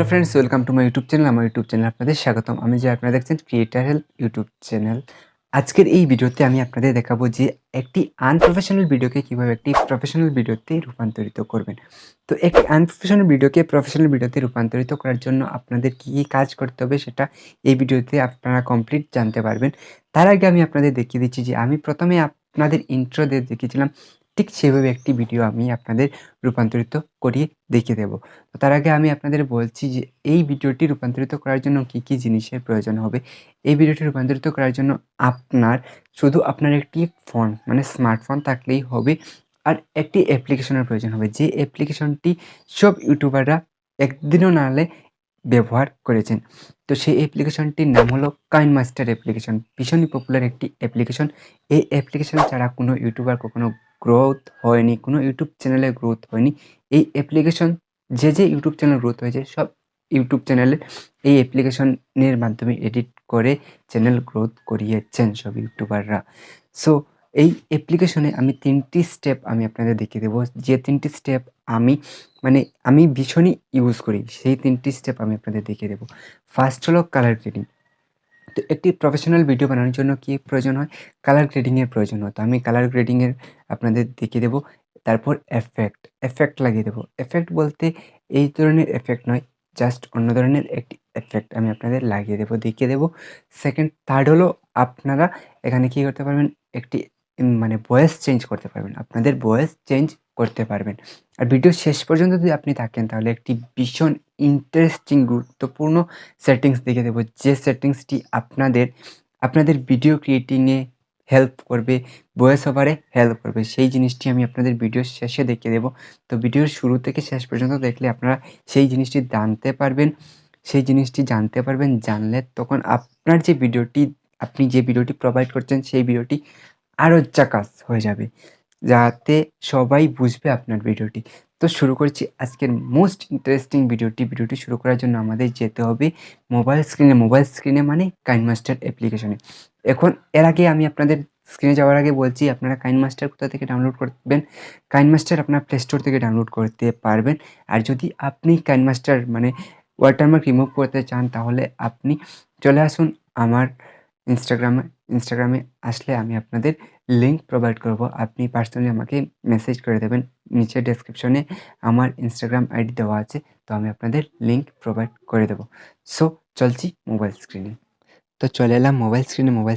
Hello friends, welcome to my YouTube channel. আমার YouTube চ্যানেলে আপনাদের স্বাগতম। আমি যে আপনারা দেখছেন ক্রিয়েটার হেল্প ইউটিউব চ্যানেল। আজকের এই ভিডিওতে আমি আপনাদের দেখাবো যে একটি আনপ্রফেশনাল ভিডিওকে কীভাবে একটি প্রফেশনাল ভিডিওতে রূপান্তরিত করবেন। তো একটি আনপ্রফেশনাল ভিডিওকে প্রফেশনাল ভিডিওতে রূপান্তরিত করার জন্য আপনাদের কী কী কাজ করতে হবে সেটা এই ভিডিওতে আপনারা কমপ্লিট জানতে পারবেন। তার আগে আমি আপনাদের দেখিয়ে দিচ্ছি যে আমি প্রথমে আপনাদের ইন্ট্রো দিয়ে দেখিয়েছিলাম, ঠিক সেভাবে একটি ভিডিও আমি আপনাদের রূপান্তরিত করিয়ে দেখিয়ে দেবো। তো তার আগে আমি আপনাদের বলছি যে এই ভিডিওটি রূপান্তরিত করার জন্য কী কী জিনিসের প্রয়োজন হবে। এই ভিডিওটি রূপান্তরিত করার জন্য আপনার একটি ফোন মানে স্মার্টফোন থাকলেই হবে, আর একটি অ্যাপ্লিকেশনের প্রয়োজন হবে, যে অ্যাপ্লিকেশনটি সব ইউটিউবাররা একদিনও না হলে ব্যবহার করেছেন। তো সেই অ্যাপ্লিকেশনটির নাম হলো কাইনমাস্টার অ্যাপ্লিকেশন। ভীষণই পপুলার একটি অ্যাপ্লিকেশন। এই অ্যাপ্লিকেশন ছাড়া কোনো ইউটিউবার কখনো গ্রোথ হয়নি, কোনো ইউটিউব চ্যানেলে গ্রোথ হয়নি। এই অ্যাপ্লিকেশন যে ইউটিউব চ্যানেল গ্রোথ হয়েছে, সব ইউটিউব চ্যানেলে এই অ্যাপ্লিকেশনের মাধ্যমে এডিট করে চ্যানেল গ্রোথ করিয়েছেন সব ইউটিউবাররা। সো এই অ্যাপ্লিকেশনে আমি ৩টি স্টেপ আমি আপনাদের দেখিয়ে দেবো, যে ৩টি স্টেপ আমি ভীষণই ইউজ করি, সেই ৩টি স্টেপ আমি আপনাদের দেখিয়ে দেবো। ফার্স্ট হলো কালার গ্রেডিং। তো একটি প্রফেশনাল ভিডিও বানানোর জন্য কী প্রয়োজন হয়? কালার গ্রেডিংয়ের প্রয়োজন হয়। তো আমি কালার গ্রেডিংয়ের আপনাদের দেখিয়ে দেবো। তারপর এফেক্ট লাগিয়ে দেবো। এফেক্ট বলতে এই ধরনের এফেক্ট নয়, জাস্ট অন্য ধরনের একটি এফেক্ট আমি আপনাদের লাগিয়ে দেবো, দেখিয়ে দেবো। থার্ড হলো আপনারা এখানে কী করতে পারবেন? একটি ভয়েস চেঞ্জ করতে পারবেন। আপনাদের ভয়েস চেঞ্জ করতে পারবেন। আর ভিডিও শেষ পর্যন্ত যদি আপনি থাকেন তাহলে একটি ভীষণ ইন্টারেস্টিং গুরুত্বপূর্ণ সেটিংস দেখিয়ে দেবো, যে সেটিংসটি আপনাদের ভিডিও ক্রিয়েটিংয়ে হেল্প করবে, ভয়েস ওভারে হেল্প করবে। সেই জিনিসটি আমি আপনাদের ভিডিওর শেষে দেখিয়ে দেবো। তো ভিডিওর শুরু থেকে শেষ পর্যন্ত দেখলে আপনারা সেই জিনিসটি জানতে পারবেন। জানলে তখন আপনি যে ভিডিওটি প্রোভাইড করছেন সেই ভিডিওটি আরও জাকাস হয়ে যাবে, যাতে সবাই বুঝবে আপনার ভিডিওটি। তো শুরু করছি আজকের মোস্ট ইন্টারেস্টিং ভিডিওটি। ভিডিওটি শুরু করার জন্য আমাদের যেতে হবে মোবাইল স্ক্রিনে মানে কাইনমাস্টার অ্যাপ্লিকেশনে। এখন এর আগে আমি আপনাদের স্ক্রিনে যাওয়ার আগে বলছি, আপনারা কাইনমাস্টার কোথা থেকে ডাউনলোড করবেন? কাইনমাস্টার আপনার প্লে স্টোর থেকে ডাউনলোড করতে পারবেন। আর যদি আপনি কাইনমাস্টার ওয়াটারমার্ক রিমুভ করতে চান তাহলে আপনি চলে আসুন আমার ইনস্টাগ্রামে আসলে আমি আপনাদের লিঙ্ক প্রোভাইড করব। আপনি পার্সোনালি আমাকে মেসেজ করে দেবেন। নিচে ডেসক্রিপশনে আমার ইনস্টাগ্রাম আইডি দেওয়া আছে, তো আমি আপনাদের লিঙ্ক প্রোভাইড করে দেবো। সো চলছি মোবাইল স্ক্রিনে। তো চলে এলাম মোবাইল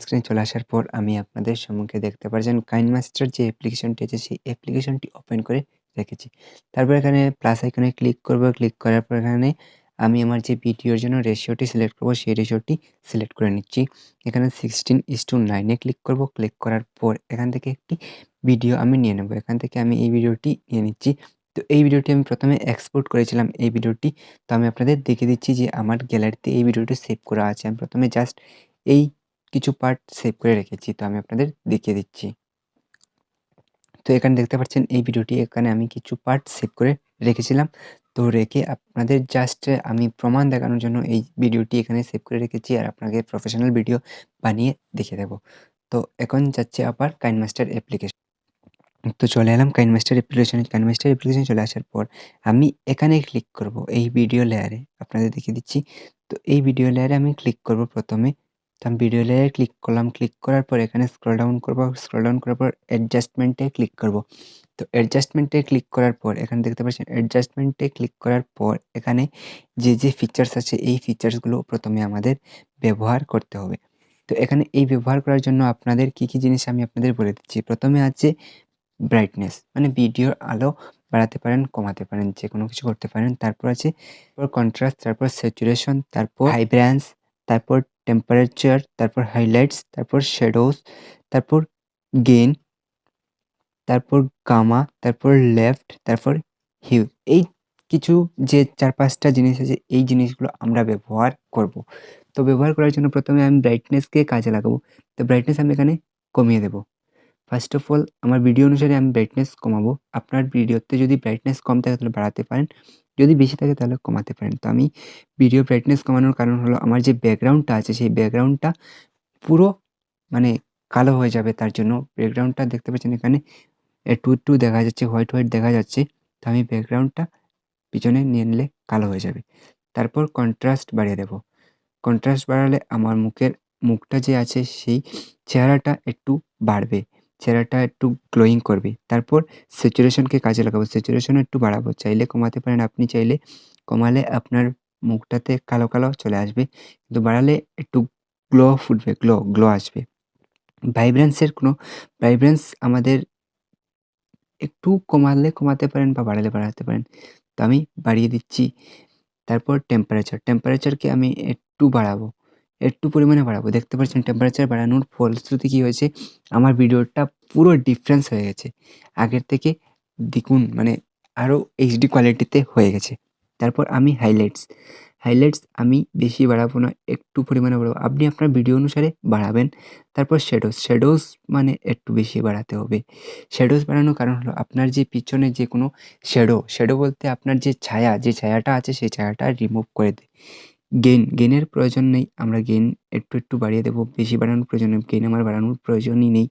স্ক্রিনে চলে আসার পর আমি আপনাদের সম্মুখে দেখতে পাচ্ছেন কাইনমাস্টার যে অ্যাপ্লিকেশনটি আছে সেই অ্যাপ্লিকেশনটি ওপেন করে রেখেছি। তারপর এখানে প্লাস আইকনে ক্লিক করব। ক্লিক করার পর এখানে আমি আমার যে ভিডিওর জন্য রেশিওটি সিলেক্ট করব সেই রেশিওটি সিলেক্ট করে নিচ্ছি। এখানে 16:9 ক্লিক করব। ক্লিক করার পর এখান থেকে একটি ভিডিও আমি নিয়ে নেব। এখান থেকে আমি এই ভিডিওটি নিয়ে নিচ্ছি। তো এই ভিডিওটি আমি প্রথমে এক্সপোর্ট করেছিলাম এই ভিডিওটি। তো আমি আপনাদের দেখিয়ে দিচ্ছি যে আমার গ্যালারিতে এই ভিডিওটি সেভ করা আছে। আমি প্রথমে জাস্ট এই কিছু পার্ট সেভ করে রেখেছি, তো আমি আপনাদের দেখিয়ে দিচ্ছি। তো এখানে দেখতে পাচ্ছেন এই ভিডিওটি, এখানে আমি কিছু পার্ট সেভ করে রেখেছিলাম। তো রেখে আপনাদের জাস্ট আমি প্রমাণ দেখানোর জন্য এই ভিডিওটি এখানে সেভ করে রেখেছি, আর আপনাকে প্রফেশনাল ভিডিও বানিয়ে দেখিয়ে দেবো। তো এখন যাচ্ছে আবার কাইনমাস্টার অ্যাপ্লিকেশন। তো চলে এলাম কাইনমাস্টার অ্যাপ্লিকেশনে চলে আসার পর আমি এখানে ক্লিক করব এই ভিডিও লেয়ারে। আপনাদের দেখিয়ে দিচ্ছি। তো এই ভিডিও লেয়ারে আমি ক্লিক করব প্রথমে। তো আমি ভিডিও লেয়ারে ক্লিক করলাম। ক্লিক করার পর এখানে স্ক্রল ডাউন করার পর অ্যাডজাস্টমেন্টে ক্লিক করব। তো অ্যাডজাস্টমেন্টে ক্লিক করার পর এখানে দেখতে পাচ্ছেন, অ্যাডজাস্টমেন্টে ক্লিক করার পর এখানে যে ফিচার্স আছে এই ফিচার্সগুলো প্রথমে আমাদের ব্যবহার করতে হবে। তো এখানে এই ব্যবহার করার জন্য আপনাদের কী জিনিস আমি আপনাদের বলে দিচ্ছি। প্রথমে আছে ব্রাইটনেস, ভিডিওর আলো বাড়াতে পারেন, কমাতে পারেন, যেকোনো কিছু করতে পারেন। তারপর আছে কন্ট্রাস্ট, তারপর স্যাচুরেশন, তারপর ভাইব্রেন্স, তারপর টেম্পারেচার, তারপর হাইলাইটস, তারপর শ্যাডোজ, তারপর গেইন, তারপর গামা, তারপর লেফট, তারপর হিউ। এই কিছু যে ৪-৫টা জিনিস আছে এই জিনিসগুলো আমরা ব্যবহার করব। তো ব্যবহার করার জন্য প্রথমে আমি ব্রাইটনেসকে কাজে লাগাবো। তো ব্রাইটনেস আমি এখানে কমিয়ে দেবো। ফার্স্ট অফ অল আমার ভিডিও অনুসারে আমি ব্রাইটনেস কমাবো। আপনার ভিডিওতে যদি ব্রাইটনেস কম থাকে তাহলে বাড়াতে পারেন, যদি বেশি থাকে তাহলে কমাতে পারেন। তো আমি ভিডিও ব্রাইটনেস কমানোর কারণ হলো আমার যে ব্যাকগ্রাউন্ডটা আছে সেই ব্যাকগ্রাউন্ডটা পুরো কালো হয়ে যাবে, তার জন্য ব্যাকগ্রাউন্ডটা দেখতে পাচ্ছেন এখানে একটু দেখা যাচ্ছে, হোয়াইট দেখা যাচ্ছে। তো আমি ব্যাকগ্রাউন্ডটা পিছনে নিয়ে নিলে কালো হয়ে যাবে। তো তারপর কন্ট্রাস্ট বাড়িয়ে দেব। কন্ট্রাস্ট বাড়ালে আমার মুখটা যে আছে সেই চেহারাটা একটু বাড়বে, চেহারাটা একটু গ্লোয়িং করবে। তারপর স্যাচুরেশনকে কাজে লাগাবো, স্যাচুরেশন একটু বাড়াবো, চাইলে কমাতে পারেন আপনি, চাইলে কমালে আপনার মুখটাতে কালো চলে আসবে, কিন্তু বাড়ালে একটু ফুটবে, গ্লো আসবে। ভাইব্রেন্স আমাদের একটু কমাতে পারেন বা বাড়াতে পারেন। তো আমি বাড়িয়ে দিচ্ছি। তারপর টেম্পারেচারকে আমি একটু পরিমাণে বাড়াবো। দেখতে পাচ্ছেন টেম্পারেচার বাড়ানোর ফলশ্রুতি কী হয়েছে, আমার ভিডিওটা পুরো ডিফারেন্স হয়ে গেছে। আগের থেকে দ্বিগুণ, মানে আরও এইচডি কোয়ালিটিতে হয়ে গেছে। তারপর আমি হাইলাইটস আমি বেশি বাড়াবো না, একটু পরিমাণে বাড়াবো। আপনি আপনার ভিডিও অনুসারে বাড়াবেন। তারপর শ্যাডোজ মানে একটু বেশি বাড়াতে হবে। শ্যাডোজ বাড়ানোর কারণ হলো আপনার যে পিছনে যে কোনো শ্যাডো বলতে আপনার যে ছায়াটা আছে সেই ছায়াটা রিমুভ করে দেয়। গেইনের প্রয়োজন নেই, আমরা গেইন একটু বাড়িয়ে দেবো, বেশি বাড়ানোর প্রয়োজন নেই, গেইন আমার বাড়ানোর প্রয়োজনই নেই।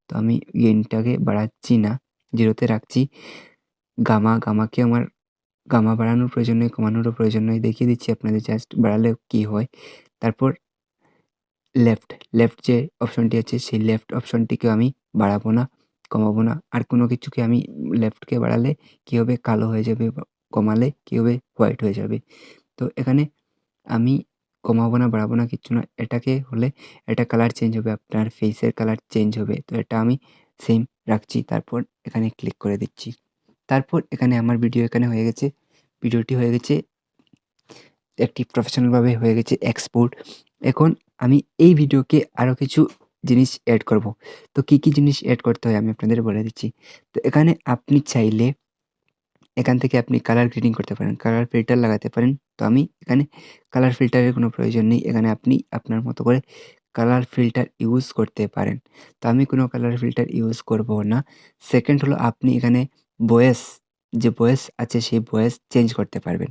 তো আমি গেইনটাকে বাড়াচ্ছি না, 0 তে রাখছি। গামাকে আমার বাড়ানোর প্রয়োজন নেই, কমানোরও প্রয়োজন নেই, দেখিয়ে দিচ্ছি আপনাদের জাস্ট বাড়ালে কী হয়। তারপর লেফট যে অপশনটি আছে সেই লেফট অপশনটিকেও আমি বাড়াবো না, কমাবো না। আর কোনো কিছুকে আমি লেফটকে বাড়ালে কী হবে, কালো হয়ে যাবে, বা কমালে কী হবে, হোয়াইট হয়ে যাবে। তো এখানে আমি কমাবো না, বাড়াবো না, কিচ্ছু না। এটাকে হলে এটা কালার চেঞ্জ হবে, আপনার ফেসের কালার চেঞ্জ হবে। তো এটা আমি সেম রাখছি। তারপর এখানে ক্লিক করে দিচ্ছি। তারপর এখানে আমার ভিডিও এখানে হয়ে গেছে। ভিডিওটি হয়ে গেছে একটি প্রফেশনালভাবে হয়ে গেছে এক্সপোর্ট। এখন আমি এই ভিডিওকে আরও কিছু জিনিস এড করব। তো কী জিনিস এড করতে হয় আমি আপনাদের বলে দিচ্ছি। তো এখানে আপনি চাইলে এখান থেকে আপনি কালার গ্রেডিং করতে পারেন, কালার ফিল্টার লাগাতে পারেন। তো আমি এখানে কালার ফিল্টারের কোনো প্রয়োজন নেই। এখানে আপনি আপনার মতো করে কালার ফিল্টার ইউজ করতে পারেন। তো আমি কোনো কালার ফিল্টার ইউজ করব না। সেকেন্ড হলো আপনি এখানে ভয়েস আছে সেই ভয়েস চেঞ্জ করতে পারবেন।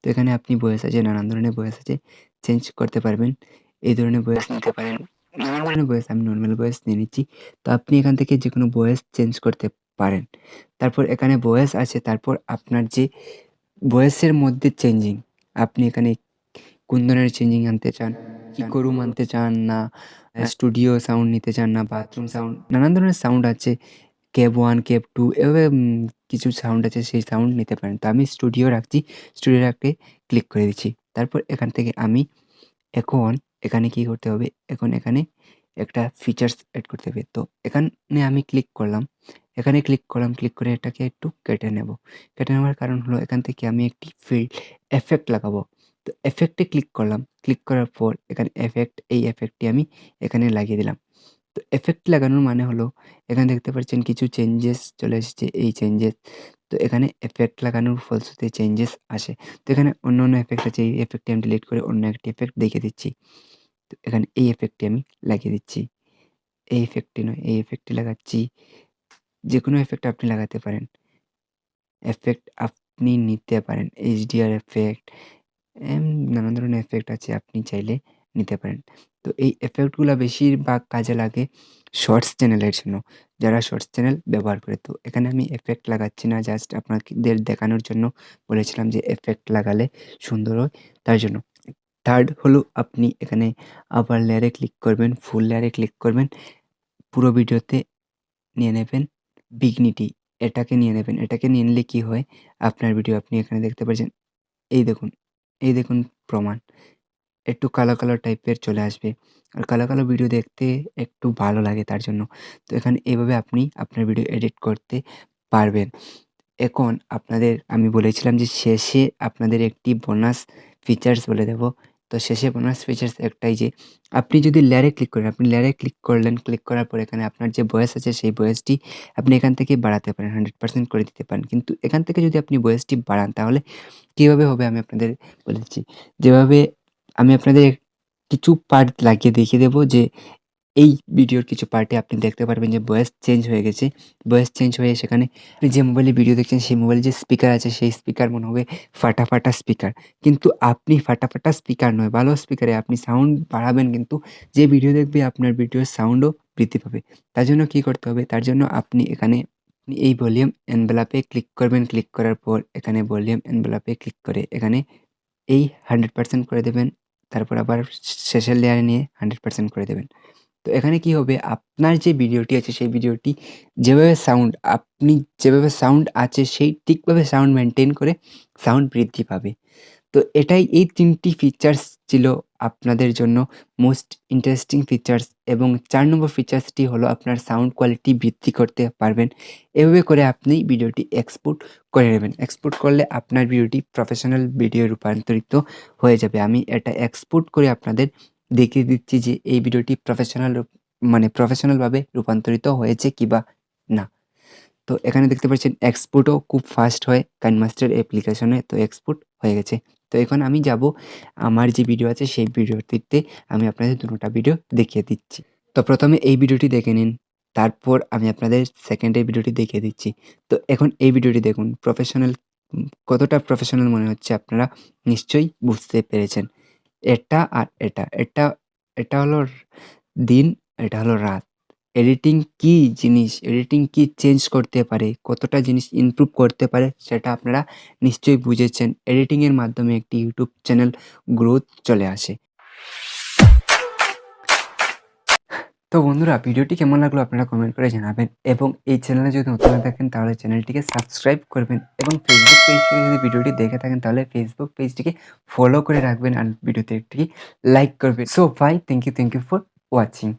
তো এখানে আপনি ভয়েস আছে, নানান ধরনের ভয়েস আছে, চেঞ্জ করতে পারবেন। এই ধরনের ভয়েস নিতে পারেন, নানান ধরনের ভয়েস, আমি নরমাল ভয়েস নিয়ে নিচ্ছি। তো আপনি এখান থেকে যেকোনো ভয়েস চেঞ্জ করতে পারেন। তারপর এখানে ভয়েস আছে, তারপর আপনার যে ভয়েসের মধ্যে চেঞ্জিং, আপনি এখানে কোন ধরনের চেঞ্জিং আনতে চান, ইকো রুম আনতে চান, না স্টুডিও সাউন্ড নিতে চান, না বাথরুম সাউন্ড, নানান ধরনের সাউন্ড আছে। ক্যাব 1, ক্যাব 2 এভাবে কিছু সাউন্ড আছে, সেই সাউন্ড নিতে পারেন। তো আমি স্টুডিও রাখছি, স্টুডিও রাখতে ক্লিক করে দিচ্ছি। তারপর এখান থেকে আমি এখন এখানে কি করতে হবে, এখন এখানে একটা ফিচার্স এড করতে হবে। তো এখানে আমি ক্লিক করলাম, ক্লিক করে এটাকে একটু কেটে নেব। কেটে নেওয়ার কারণ হলো এখান থেকে আমি একটি এফেক্ট লাগাবো। তো এফেক্টে ক্লিক করলাম, ক্লিক করার পর এখানে এই এফেক্টটি আমি এখানে লাগিয়ে দিলাম। তো এফেক্ট লাগানোর মানে হলো এখানে দেখতে পাচ্ছেন কিছু চেঞ্জেস চলে এসেছে, এই চেঞ্জেস। তো এখানে এফেক্ট লাগানোর ফলশ্রুতিতে চেঞ্জেস আসে। তো এখানে অন্য এফেক্ট আছে, এই এফেক্টটি আমি ডিলিট করে অন্য একটি এফেক্ট দেখিয়ে দিচ্ছি। তো এখানে এই এফেক্টটি আমি লাগিয়ে দিচ্ছি। এই এফেক্টটি নয়, এই এফেক্টটি লাগাচ্ছি। যেকোনো এফেক্ট আপনি লাগাতে পারেন। এফেক্ট আপনি নিতে পারেন, এইচডিআর এফেক্ট, নানান ধরনের এফেক্ট আছে, আপনি চাইলে নিতে পারেন। তো এই এফেক্টগুলা বেশিরভাগ কাজে লাগে শর্টস চ্যানেলের জন্য, যারা শর্টস চ্যানেল ব্যবহার করে। তো এখানে আমি এফেক্ট লাগাচ্ছি না, জাস্ট আপনাদের দেখানোর জন্য বলেছিলাম যে এফেক্ট লাগালে সুন্দর হয়, তার জন্য। থার্ড হলো আপনি এখানে আবার লেয়ারে ক্লিক করবেন, ফুল লেয়ারে ক্লিক করবেন, পুরো ভিডিওতে নিয়ে নেবেন বিগনিটি, এটাকে নিয়ে নেবেন। এটাকে নিয়ে নিলে কী হয়, আপনার ভিডিও আপনি এখানে দেখতে পাচ্ছেন, এই দেখুন, প্রমাণ। একটু কালো টাইপের চলে আসবে। আর কালো ভিডিও দেখতে একটু ভালো লাগে তার জন্য। তো এখানে এভাবে আপনি আপনার ভিডিও এডিট করতে পারবেন। এখন আমি বলেছিলাম যে শেষে আপনাদের একটি বোনাস ফিচার্স বলে দেব। তো শেষে বোনাস ফিচার্স একটাই যে আপনি যদি লেয়ারে ক্লিক করেন, আপনি লেয়ারে ক্লিক করলেন, ক্লিক করার পর এখানে আপনার যে ভয়েস আছে সেই ভয়েসটি আপনি এখান থেকে বাড়াতে পারেন, 100% করে দিতে পারেন। কিন্তু এখান থেকে যদি আপনি ভয়েসটি বাড়ান তাহলে কীভাবে হবে আমি আপনাদের বলে দিচ্ছি। যেভাবে আমি আপনাদের কিছু পার্ট লাগিয়ে দেখিয়ে দেব যে এই ভিডিওর কিছু পার্টে আপনি দেখতে পারবেন যে ভয়েস চেঞ্জ হয়ে গেছে। ভয়েস চেঞ্জ হয়ে সেখানে আপনি যে মোবাইলে ভিডিও দেখছেন সেই মোবাইলে যে স্পিকার আছে সেই স্পিকার মনে হবে ফাটা স্পিকার। কিন্তু আপনি ফাটা স্পিকার নয়, ভালো স্পিকারে আপনি সাউন্ড বাড়াবেন, কিন্তু যে ভিডিও দেখবে আপনার ভিডিওর সাউন্ডও বৃদ্ধি পাবে। তার জন্য কী করতে হবে? তার জন্য আপনি এখানে এই ভলিউম এনভেলপে ক্লিক করবেন। ক্লিক করার পর এখানে ভলিউম এনভেলপে ক্লিক করে এখানে এই 100% করে দেবেন। তারপর আবার শেষের লেয়ারে নিয়ে 100% করে দেবেন। তো এখানে কি হবে, আপনার যে ভিডিওটি আছে সেই ভিডিওটি আপনি যেভাবে সাউন্ড আছে সেই ঠিকভাবে সাউন্ড মেইনটেইন করে সাউন্ড বৃদ্ধি পাবে। তো এই ৩ টি ফিচার্স ছিল আপনাদের জন্য মোস্ট ইন্টারেস্টিং ফিচার্স, এবং ৪ নম্বর ফিচার্সটি হলো আপনার সাউন্ড কোয়ালিটি বৃদ্ধি করতে পারবেন। এভাবে করে আপনি ভিডিওটি এক্সপোর্ট করে নেবেন। এক্সপোর্ট করলে আপনার ভিডিওটি প্রফেশনাল ভিডিও রূপান্তরিত হয়ে যাবে। আমি এটা এক্সপোর্ট করে আপনাদের দেখিয়ে দিচ্ছি যে এই ভিডিওটি প্রফেশনালভাবে রূপান্তরিত হয়েছে কিবা না। তো এখানে দেখতে পাচ্ছেন এক্সপোর্টও খুব ফাস্ট হয় কাইনমাস্টার অ্যাপ্লিকেশনে। তো এক্সপোর্ট হয়ে গেছে। তো এখন আমি যাব আমার যে ভিডিও আছে সেই ভিডিওটিতে আমি আপনাদের দুটোটা ভিডিও দেখিয়ে দিচ্ছি। তো প্রথমে এই ভিডিওটি দেখে নিন। তারপর আমি আপনাদের সেকেন্ডের ভিডিওটি দেখিয়ে দিচ্ছি। তো এখন এই ভিডিওটি দেখুন। কতটা প্রফেশনাল মনে হচ্ছে আপনারা নিশ্চয়ই বুঝতে পেরেছেন। এটা আর এটা হলো দিন, এটা হলো রাত। এডিটিং কি চেঞ্জ করতে পারে, কতটা জিনিস ইমপ্রুভ করতে পারে সেটা আপনারা নিশ্চয়ই বুঝেছেন। এডিটিং এর মাধ্যমে একটি ইউটিউব চ্যানেল গ্রোথ চলে আসে। তো বন্ধুরা, ভিডিওটি কেমন লাগলো আপনারা কমেন্ট করে জানাবেন, এবং এই চ্যানেলে যদি নতুন হয়ে থাকেন তাহলে চ্যানেলটিকে সাবস্ক্রাইব করবেন, এবং ফেসবুক পেজ থেকে যদি ভিডিওটি দেখে থাকেন তাহলে ফেসবুক পেজটিকে ফলো করে রাখবেন আর ভিডিওতে একটি লাইক করবেন। So bye, thank you for watching.